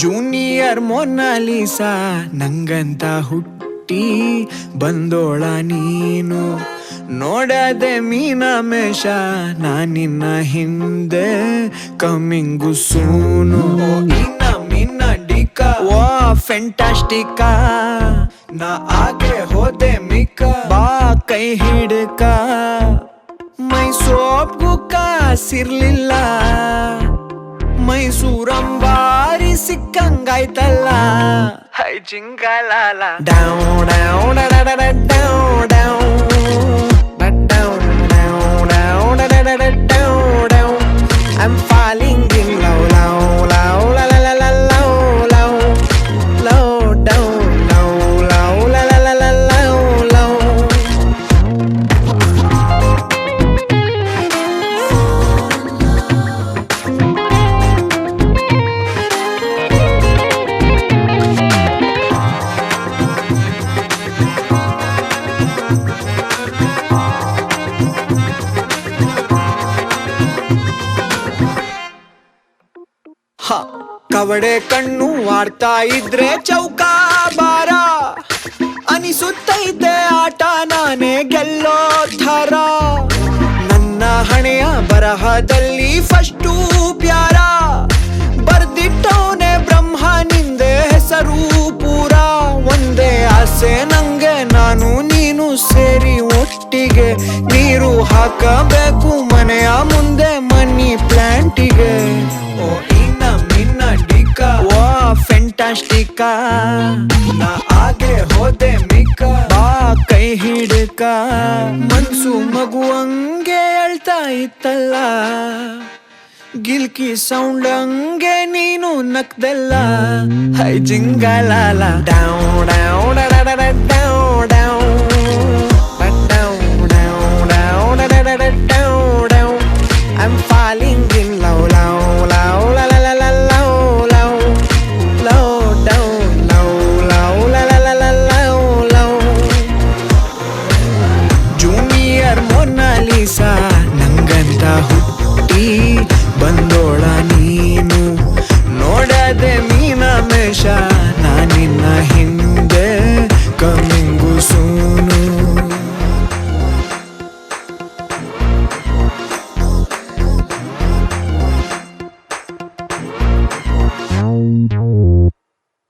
Junior Mona Lisa ನಂಗಂತ ಹುಟ್ಟಿ ಬಂದೋಳ ನೀನು. ನೋಡದೆ ಮೀನಾಮೇಷ ನಾನಿನ್ನ ಹಿಂದೆ ಕಮಿಂಗು ಸೂನು. ಇನ್ನ ಮಿನ್ನ ಡಿಕ ವಾ ಫೆಂಟಾಸ್ಟಿಕ, ನಾ ಆಗೆ ಹೋದೆ ಮಿಕ್ಕ ಬಾ ಕೈ ಹಿಡ್ಕ. ಮೈ ಸೋಪ್ಗೂ ಕಾಸಿರ್ಲಿಲ್ಲ, ಮೈಸೂರಂಬಾರಿ ಸಿಕ್ಕಂಗಾಯ್ತಲ್ಲ. ಹೈ ಜಿಂಗಲಾಲ ಡೌ ಡೌ ಡಡ ಡೌ ಡೌ I'm falling in love, love, love, la la la la love, love, love, down, love, love, la la la la love, love. ಕವಡೆ ಕಣ್ಣು ಆಡ್ತಾ ಇದ್ರೆ ಚೌಕ ಬಾರ ಅನಿಸುತ್ತೈತೆ ಆಟ ನಾನೇ ಗೆಲ್ಲೋ ಥರ. ನನ್ನ ಹಣೆಯ ಬರಹದಲ್ಲಿ ಫಸ್ಟು ಪ್ಯಾರ ಬರ್ದಿಟ್ಟವನೆ ಬ್ರಹ್ಮ ನಿಂದೆ ಹೆಸರು ಪೂರ. ಒಂದೇ ಆಸೆ ನಂಗೆ ನಾನು ನೀನು ಸೇರಿ ಒಟ್ಟಿಗೆ ನೀರು ಹಾಕಬೇಕು ಮನೆಯ ಮುಂದೆ ಮನಿ ಪ್ಲಾಂಟಿಗೆ. ಓ ಇನ್ನ ಮಿನ್ನ ಡಿಕ ವಾ ಫೆಂಟಾಸ್ಟಿಕ, ನಾ ಆಗೆ ಹೋದೆ ಮಿಕ್ಕ ಬಾ ಕೈ ಹಿಡ್ಕ. ಮನ್ಸು ಮಗುವಂಗೆ ಅಳ್ತಾ ಇತ್ತಲ್ಲ, ಗಿಲ್ಕಿ ಸೌಂಡ್ ಹಂಗೆ ನೀನು ನಕ್ದಲ್ಲ. ಹೈ ಜಿಂಗಲಾಲ ಡೌ ಡೌ ಡಡ